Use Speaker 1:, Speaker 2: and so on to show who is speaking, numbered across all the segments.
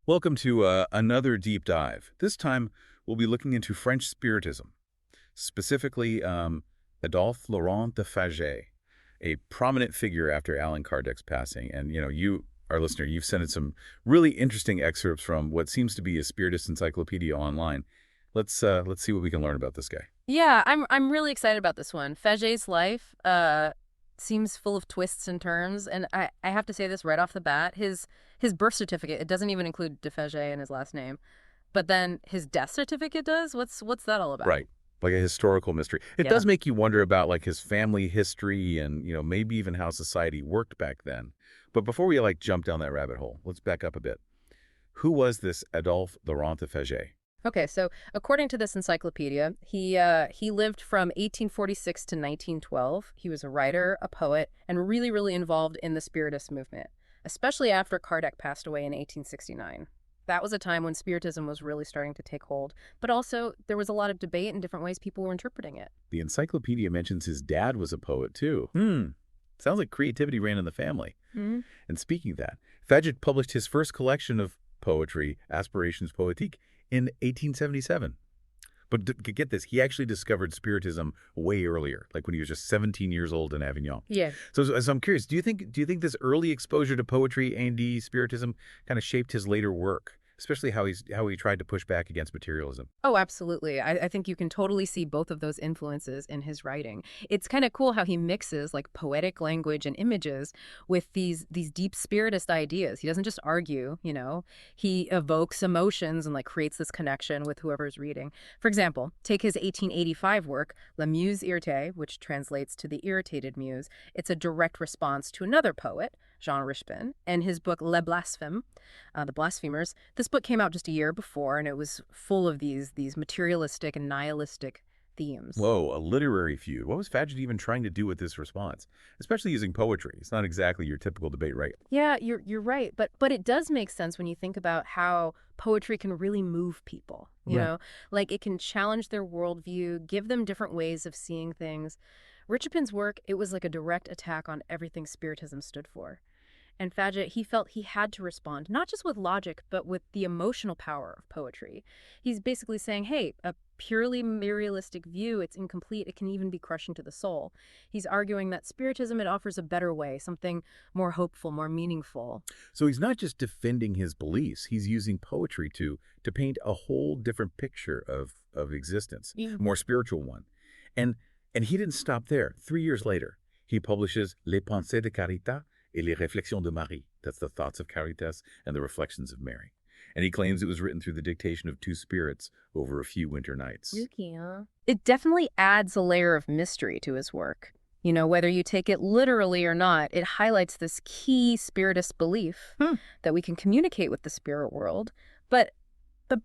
Speaker 1: Welcome to another deep dive. This time, we'll be looking into French Spiritism, specifically Adolphe Laurent de Faget, a prominent figure after Allan Kardec's passing. And, you, our listener, you've sent in some really interesting excerpts from what seems to be a Spiritist encyclopedia online. Let's see what we can learn about this guy.
Speaker 2: Yeah, I'm really excited about this one. Faget's life seems full of twists and turns, and I have to say this right off the bat. His birth certificate, it doesn't even include de Faget in his last name. But then his death certificate does? What's that all about?
Speaker 1: Right. Like a historical mystery. It does make you wonder about like his family history and, maybe even how society worked back then. But before we jump down that rabbit hole, let's back up a bit. Who was this Adolphe Laurent de Faget?
Speaker 2: Okay, so according to this encyclopedia, he lived from 1846 to 1912. He was a writer, a poet, and really, really involved in the Spiritist movement, especially after Kardec passed away in 1869. That was a time when Spiritism was really starting to take hold, but also there was a lot of debate and different ways people were interpreting it.
Speaker 1: The encyclopedia mentions his dad was a poet, too. Sounds like creativity ran in the family.
Speaker 2: Mm-hmm.
Speaker 1: And speaking of that, Faget published his first collection of poetry, Aspirations Poétiques, in 1877. But get this, he actually discovered Spiritism way earlier, like when he was just 17 years old in Avignon.
Speaker 2: Yeah.
Speaker 1: So I'm curious, do you think this early exposure to poetry and Spiritism kind of shaped his later work, especially how he tried to push back against materialism?
Speaker 2: Oh, absolutely. I think you can totally see both of those influences in his writing. It's kind of cool how he mixes like poetic language and images with these deep spiritist ideas. He doesn't just argue, he evokes emotions and like creates this connection with whoever's reading. For example, take his 1885 work, La Muse Irritée, which translates to the irritated muse. It's a direct response to another poet, Jean Richepin, and his book Les Blasphèmes, The Blasphemers. This book came out just a year before, and it was full of these materialistic and nihilistic themes.
Speaker 1: Whoa, a literary feud. What was Faget even trying to do with this response? Especially using poetry. It's not exactly your typical debate, right?
Speaker 2: Yeah, you're right. But it does make sense when you think about how poetry can really move people, you know? Like it can challenge their worldview, give them different ways of seeing things. Richepin's work, it was like a direct attack on everything Spiritism stood for. And Faget, he felt he had to respond, not just with logic, but with the emotional power of poetry. He's basically saying, hey, a purely materialistic view, it's incomplete, it can even be crushing to the soul. He's arguing that Spiritism, it offers a better way, something more hopeful, more meaningful.
Speaker 1: So he's not just defending his beliefs, he's using poetry to paint a whole different picture of existence, a more spiritual one. And he didn't stop there. 3 years later, he publishes Les Pensées de Caritas et les Réflexions de Marie. That's the thoughts of Caritas and the reflections of Mary. And he claims it was written through the dictation of two spirits over a few winter nights.
Speaker 2: It definitely adds a layer of mystery to his work. Whether you take it literally or not, it highlights this key spiritist belief that we can communicate with the spirit world. But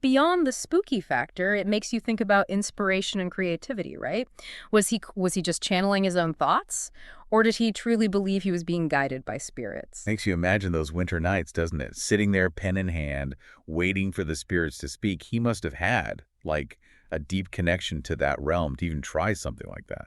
Speaker 2: beyond the spooky factor, it makes you think about inspiration and creativity, right? Was he just channeling his own thoughts? Or did he truly believe he was being guided by spirits?
Speaker 1: Makes you imagine those winter nights, doesn't it? Sitting there, pen in hand, waiting for the spirits to speak. He must have had, like, a deep connection to that realm to even try something like that.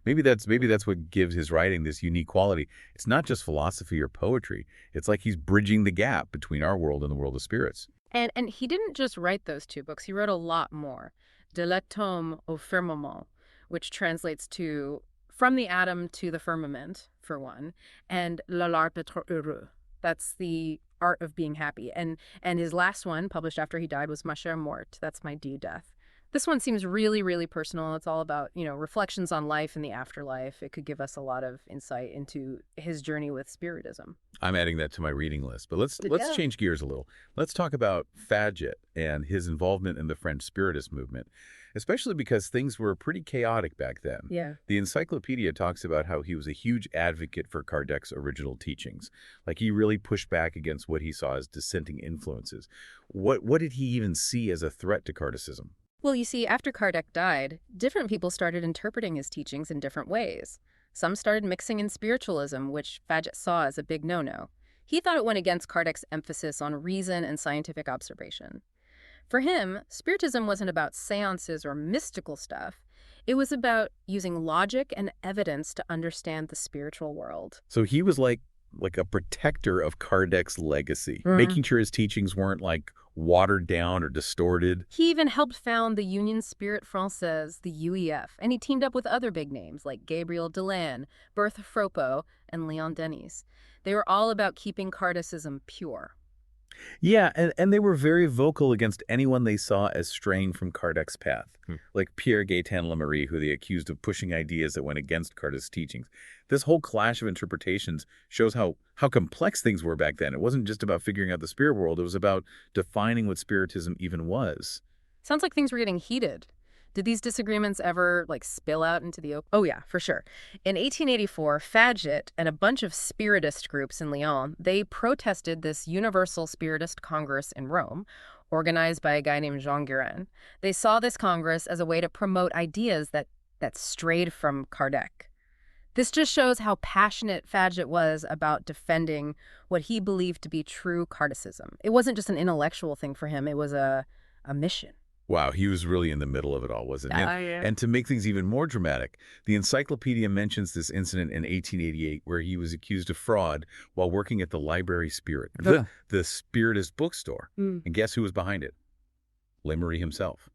Speaker 1: Maybe that's what gives his writing this unique quality. It's not just philosophy or poetry. It's like he's bridging the gap between our world and the world of spirits.
Speaker 2: And he didn't just write those two books. He wrote a lot more. De l'atome au firmament, which translates to From the Atom to the Firmament, for one, and L'art d'être heureux. That's the art of being happy. And his last one, published after he died, was Ma chère morte. That's My Dear Death. This one seems really, really personal. It's all about, reflections on life and the afterlife. It could give us a lot of insight into his journey with Spiritism.
Speaker 1: I'm adding that to my reading list. But let's change gears a little. Let's talk about Faget and his involvement in the French Spiritist movement, especially because things were pretty chaotic back then.
Speaker 2: Yeah.
Speaker 1: The encyclopedia talks about how he was a huge advocate for Kardec's original teachings. Like he really pushed back against what he saw as dissenting influences. What did he even see as a threat to Kardecism?
Speaker 2: Well, you see, after Kardec died, different people started interpreting his teachings in different ways. Some started mixing in spiritualism, which Faget saw as a big no-no. He thought it went against Kardec's emphasis on reason and scientific observation. For him, Spiritism wasn't about seances or mystical stuff. It was about using logic and evidence to understand the spiritual world.
Speaker 1: So he was like like a protector of Kardec's legacy, making sure his teachings weren't like watered down or distorted.
Speaker 2: He even helped found the Union Spirit Française, the UEF, and he teamed up with other big names like Gabriel Delanne, Berthe Fropo, and Léon Denis. They were all about keeping Kardecism pure.
Speaker 1: Yeah, and they were very vocal against anyone they saw as straying from Kardec's path, like Pierre-Gaëtan Lemery, who they accused of pushing ideas that went against Kardec's teachings. This whole clash of interpretations shows how complex things were back then. It wasn't just about figuring out the spirit world. It was about defining what Spiritism even was.
Speaker 2: Sounds like things were getting heated. Did these disagreements ever, spill out into the open? Oh, yeah, for sure. In 1884, Faget and a bunch of Spiritist groups in Lyon, they protested this Universal Spiritist Congress in Rome, organized by a guy named Jean Guérin. They saw this Congress as a way to promote ideas that strayed from Kardec. This just shows how passionate Faget was about defending what he believed to be true Kardecism. It wasn't just an intellectual thing for him. It was a mission.
Speaker 1: Wow, he was really in the middle of it all, wasn't he?
Speaker 2: Yeah.
Speaker 1: And to make things even more dramatic, the encyclopedia mentions this incident in 1888 where he was accused of fraud while working at the Library Spirit, the Spiritist bookstore. And guess who was behind it? Lemery himself.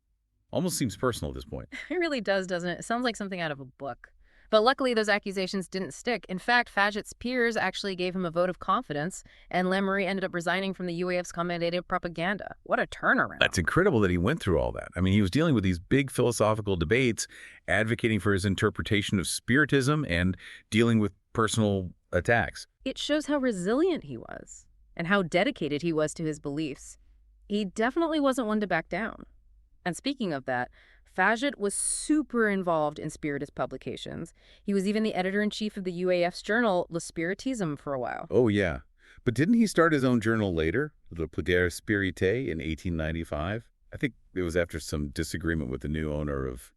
Speaker 1: Almost seems personal at this point.
Speaker 2: It really does, doesn't it? It sounds like something out of a book. But luckily, those accusations didn't stick. In fact, Faget's peers actually gave him a vote of confidence, and Lemery ended up resigning from the UAF's commentative propaganda. What a turnaround.
Speaker 1: That's incredible that he went through all that. I mean, he was dealing with these big philosophical debates, advocating for his interpretation of Spiritism, and dealing with personal attacks.
Speaker 2: It shows how resilient he was, and how dedicated he was to his beliefs. He definitely wasn't one to back down. And speaking of that, Faget was super involved in Spiritist publications. He was even the editor-in-chief of the UAF's journal, Le Spiritisme, for a while.
Speaker 1: Oh, yeah. But didn't he start his own journal later, Le Progrès Spirite, in 1895? I think it was after some disagreement with the new owner of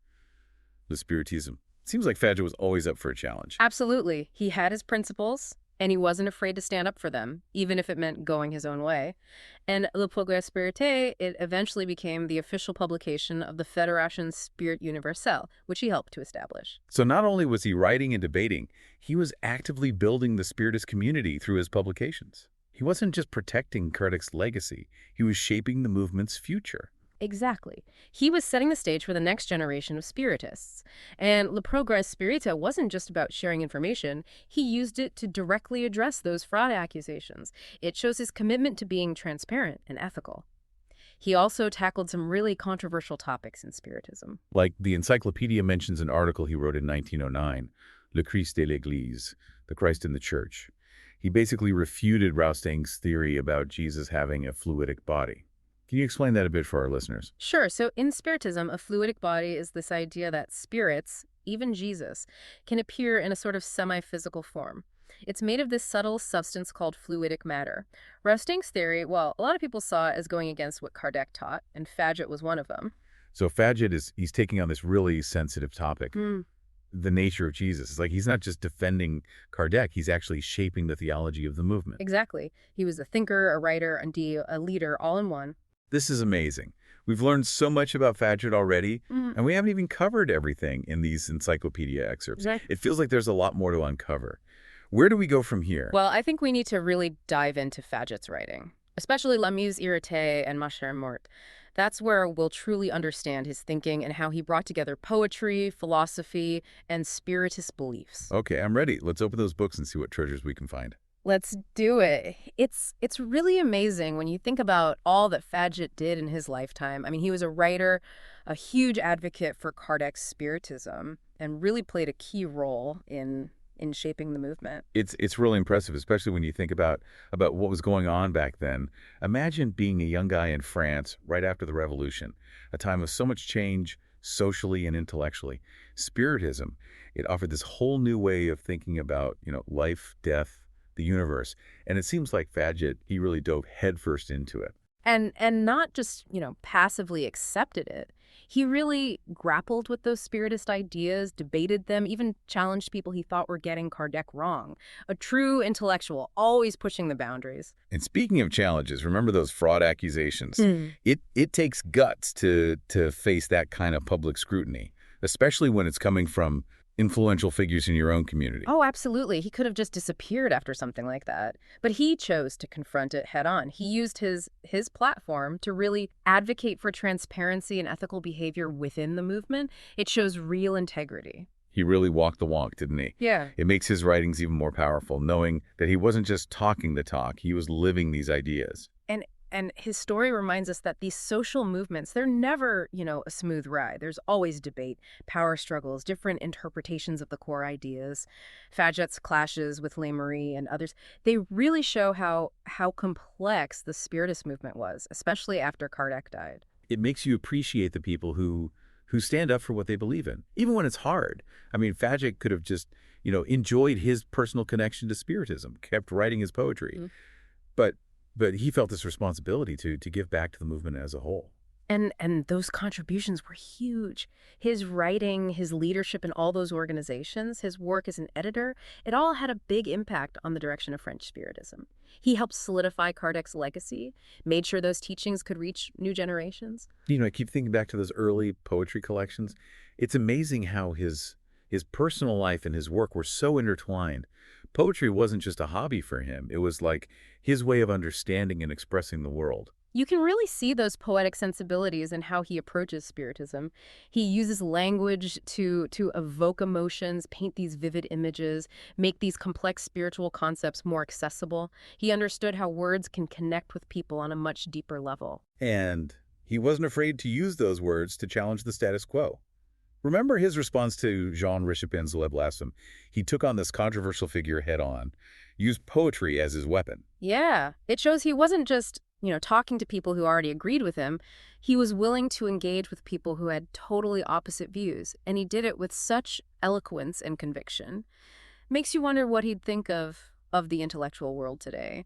Speaker 1: Le Spiritisme. It seems like Faget was always up for a challenge.
Speaker 2: Absolutely. He had his principles, and he wasn't afraid to stand up for them, even if it meant going his own way. And Le Progrès Spirite, it eventually became the official publication of the Fédération Spirit Universelle, which he helped to establish.
Speaker 1: So not only was he writing and debating, he was actively building the Spiritist community through his publications. He wasn't just protecting Kardec's legacy, he was shaping the movement's future.
Speaker 2: Exactly. He was setting the stage for the next generation of Spiritists. And Le Progrès Spirite wasn't just about sharing information. He used it to directly address those fraud accusations. It shows his commitment to being transparent and ethical. He also tackled some really controversial topics in Spiritism.
Speaker 1: Like the encyclopedia mentions an article he wrote in 1909, Le Christ et l'Église, the Christ in the Church. He basically refuted Roustang's theory about Jesus having a fluidic body. Can you explain that a bit for our listeners?
Speaker 2: Sure. So in Spiritism, a fluidic body is this idea that spirits, even Jesus, can appear in a sort of semi-physical form. It's made of this subtle substance called fluidic matter. Roustang's theory, well, a lot of people saw it as going against what Kardec taught, and Faget was one of them.
Speaker 1: So Faget he's taking on this really sensitive topic, the nature of Jesus. It's like he's not just defending Kardec, he's actually shaping the theology of the movement.
Speaker 2: Exactly. He was a thinker, a writer, and a leader all in one.
Speaker 1: This is amazing. We've learned so much about Faget already, and we haven't even covered everything in these encyclopedia excerpts.
Speaker 2: Exactly.
Speaker 1: It feels like there's a lot more to uncover. Where do we go from here?
Speaker 2: Well, I think we need to really dive into Faget's writing, especially La Muse Irritée and Ma Chère Morte. That's where we'll truly understand his thinking and how he brought together poetry, philosophy, and Spiritist beliefs.
Speaker 1: Okay, I'm ready. Let's open those books and see what treasures we can find.
Speaker 2: Let's do it. It's really amazing when you think about all that Faget did in his lifetime. I mean, he was a writer, a huge advocate for Kardec Spiritism, and really played a key role in shaping the movement.
Speaker 1: It's really impressive, especially when you think about what was going on back then. Imagine being a young guy in France right after the Revolution, a time of so much change socially and intellectually. Spiritism, it offered this whole new way of thinking about, life, death, the universe. And it seems like Faget, he really dove headfirst into it.
Speaker 2: And not just, passively accepted it. He really grappled with those Spiritist ideas, debated them, even challenged people he thought were getting Kardec wrong. A true intellectual, always pushing the boundaries.
Speaker 1: And speaking of challenges, remember those fraud accusations? It takes guts to face that kind of public scrutiny, especially when it's coming from influential figures in your own community.
Speaker 2: Oh, absolutely. He could have just disappeared after something like that. But he chose to confront it head on. He used his platform to really advocate for transparency and ethical behavior within the movement. It shows real integrity.
Speaker 1: He really walked the walk, didn't he?
Speaker 2: Yeah.
Speaker 1: It makes his writings even more powerful, knowing that he wasn't just talking the talk, he was living these ideas.
Speaker 2: And his story reminds us that these social movements, they're never, a smooth ride. There's always debate, power struggles, different interpretations of the core ideas. Faget's clashes with Le Marie and others, they really show how complex the Spiritist movement was, especially after Kardec died.
Speaker 1: It makes you appreciate the people who stand up for what they believe in, even when it's hard. I mean, Faget could have just, enjoyed his personal connection to Spiritism, kept writing his poetry.
Speaker 2: Mm.
Speaker 1: But he felt this responsibility to give back to the movement as a whole.
Speaker 2: And those contributions were huge. His writing, his leadership in all those organizations, his work as an editor, it all had a big impact on the direction of French Spiritism. He helped solidify Kardec's legacy, made sure those teachings could reach new generations.
Speaker 1: I keep thinking back to those early poetry collections. It's amazing how his personal life and his work were so intertwined. Poetry wasn't just a hobby for him. It was like his way of understanding and expressing the world.
Speaker 2: You can really see those poetic sensibilities in how he approaches Spiritism. He uses language to evoke emotions, paint these vivid images, make these complex spiritual concepts more accessible. He understood how words can connect with people on a much deeper level.
Speaker 1: And he wasn't afraid to use those words to challenge the status quo. Remember his response to Jean Richepin's Le Blasphème? He took on this controversial figure head on, used poetry as his weapon.
Speaker 2: Yeah, it shows he wasn't just, talking to people who already agreed with him. He was willing to engage with people who had totally opposite views, and he did it with such eloquence and conviction. Makes you wonder what he'd think of the intellectual world today.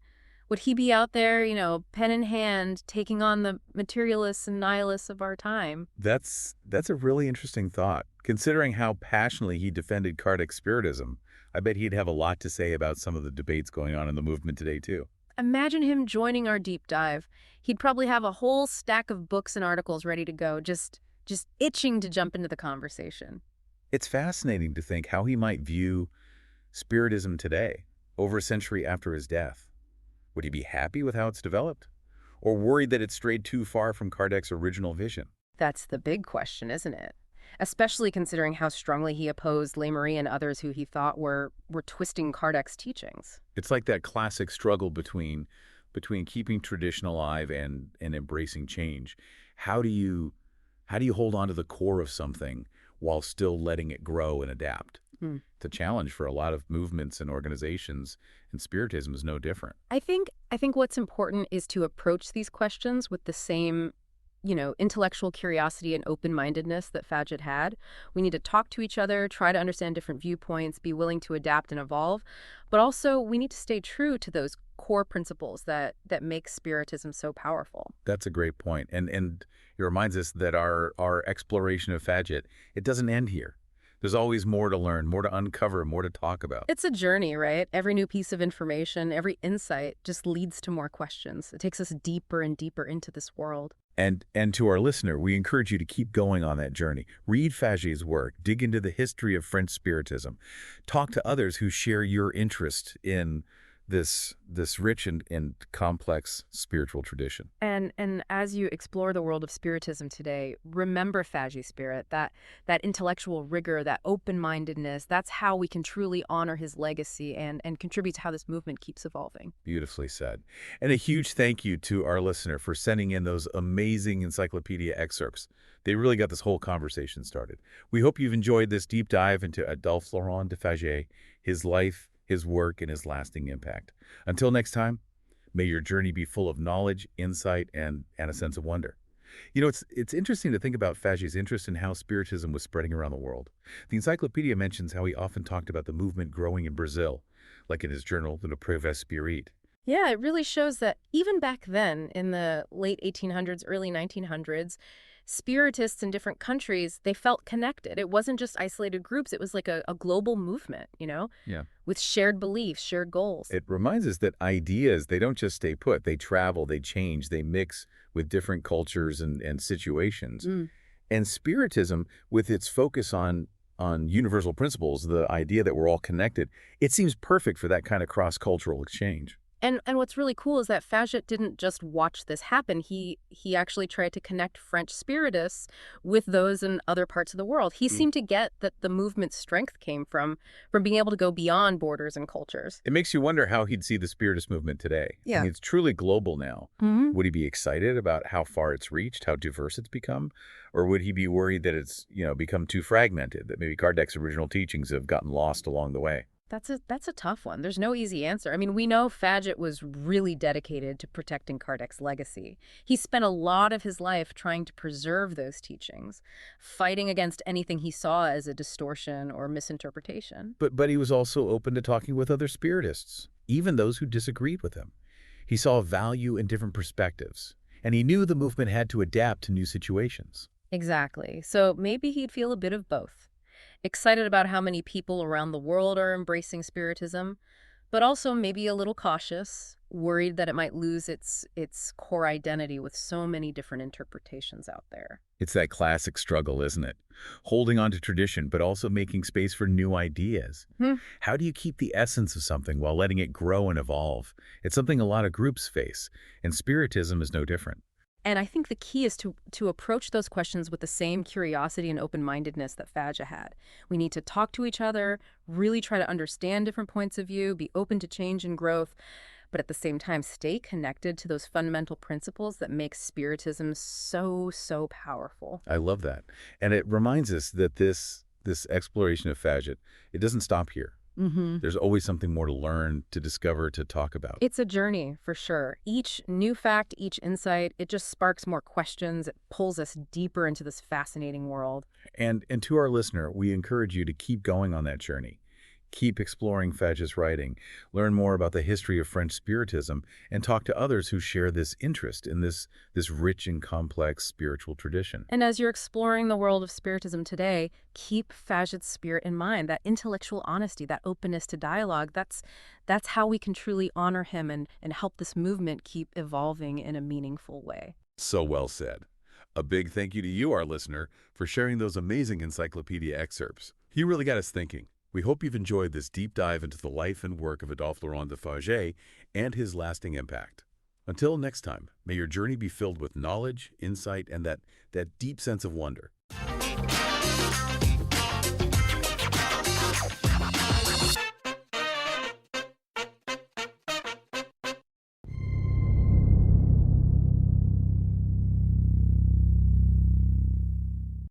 Speaker 2: Would he be out there, pen in hand, taking on the materialists and nihilists of our time?
Speaker 1: That's a really interesting thought. Considering how passionately he defended Kardec Spiritism, I bet he'd have a lot to say about some of the debates going on in the movement today, too.
Speaker 2: Imagine him joining our deep dive. He'd probably have a whole stack of books and articles ready to go, just itching to jump into the conversation.
Speaker 1: It's fascinating to think how he might view Spiritism today, over a century after his death. Would he be happy with how it's developed? Or worried that it strayed too far from Kardec's original vision?
Speaker 2: That's the big question, isn't it? Especially considering how strongly he opposed Le Marie and others who he thought were twisting Kardec's teachings.
Speaker 1: It's like that classic struggle between keeping tradition alive and embracing change. How do you hold on to the core of something while still letting it grow and adapt? It's a challenge for a lot of movements and organizations, and Spiritism is no different.
Speaker 2: I think what's important is to approach these questions with the same, intellectual curiosity and open-mindedness that Faget had. We need to talk to each other, try to understand different viewpoints, be willing to adapt and evolve, but also we need to stay true to those core principles that make Spiritism so powerful.
Speaker 1: That's a great point. And it reminds us that our exploration of Faget, it doesn't end here. There's always more to learn, more to uncover, more to talk about.
Speaker 2: It's a journey, right? Every new piece of information, every insight just leads to more questions. It takes us deeper and deeper into this world.
Speaker 1: And to our listener, we encourage you to keep going on that journey. Read Faget's work, dig into the history of French Spiritism, talk to others who share your interest in this rich and complex spiritual tradition.
Speaker 2: And as you explore the world of Spiritism today, remember Faget's spirit, that intellectual rigor, that open-mindedness. That's how we can truly honor his legacy and contribute to how this movement keeps evolving.
Speaker 1: Beautifully said. And a huge thank you to our listener for sending in those amazing encyclopedia excerpts. They really got this whole conversation started. We hope you've enjoyed this deep dive into Adolphe Laurent de Faget, his life, his work, and his lasting impact. Until next time, may your journey be full of knowledge, insight, and a sense of wonder. It's interesting to think about Faget's interest in how Spiritism was spreading around the world. The encyclopedia mentions how he often talked about the movement growing in Brazil, like in his journal, the Progrès Spirite.
Speaker 2: Yeah, it really shows that even back then, in the late 1800s, early 1900s, Spiritists in different countries, they felt connected. It wasn't just isolated groups. It was like a global movement,
Speaker 1: Yeah.
Speaker 2: with shared beliefs, shared goals.
Speaker 1: It reminds us that ideas, they don't just stay put. They travel, they change, they mix with different cultures and situations. And Spiritism, with its focus on on universal principles, the idea that we're all connected, it seems perfect for that kind of cross-cultural exchange.
Speaker 2: And what's really cool is that Faget didn't just watch this happen. He actually tried to connect French Spiritists with those in other parts of the world. He seemed to get that the movement's strength came from being able to go beyond borders and cultures.
Speaker 1: It makes you wonder how he'd see the Spiritist movement today.
Speaker 2: Yeah.
Speaker 1: I mean, it's truly global now.
Speaker 2: Mm-hmm.
Speaker 1: Would he be excited about how far it's reached, how diverse it's become? Or would he be worried that it's, become too fragmented, that maybe Kardec's original teachings have gotten lost along the way?
Speaker 2: That's a tough one. There's no easy answer. I mean, we know Faget was really dedicated to protecting Kardec's legacy. He spent a lot of his life trying to preserve those teachings, fighting against anything he saw as a distortion or misinterpretation.
Speaker 1: But he was also open to talking with other Spiritists, even those who disagreed with him. He saw value in different perspectives, and he knew the movement had to adapt to new situations.
Speaker 2: Exactly. So maybe he'd feel a bit of both. Excited about how many people around the world are embracing Spiritism, but also maybe a little cautious, worried that it might lose its core identity with so many different interpretations out there.
Speaker 1: It's that classic struggle, isn't it? Holding on to tradition, but also making space for new ideas. How do you keep the essence of something while letting it grow and evolve? It's something a lot of groups face, and Spiritism is no different.
Speaker 2: And I think the key is to approach those questions with the same curiosity and open-mindedness that Faget had. We need to talk to each other, really try to understand different points of view, be open to change and growth, but at the same time stay connected to those fundamental principles that make Spiritism so, so powerful.
Speaker 1: I love that. And it reminds us that this exploration of Faget, it doesn't stop here. There's always something more to learn, to discover, to talk about.
Speaker 2: It's a journey, for sure. Each new fact, each insight, it just sparks more questions. It pulls us deeper into this fascinating world.
Speaker 1: And to our listener, we encourage you to keep going on that journey. Keep exploring Faget's writing, learn more about the history of French Spiritism, and talk to others who share this interest in this rich and complex spiritual tradition.
Speaker 2: And as you're exploring the world of Spiritism today, keep Faget's spirit in mind, that intellectual honesty, that openness to dialogue. That's how we can truly honor him and help this movement keep evolving in a meaningful way.
Speaker 1: So well said. A big thank you to you, our listener, for sharing those amazing encyclopedia excerpts. You really got us thinking. We hope you've enjoyed this deep dive into the life and work of Adolphe Laurent de Faget and his lasting impact. Until next time, may your journey be filled with knowledge, insight, and that deep sense of wonder.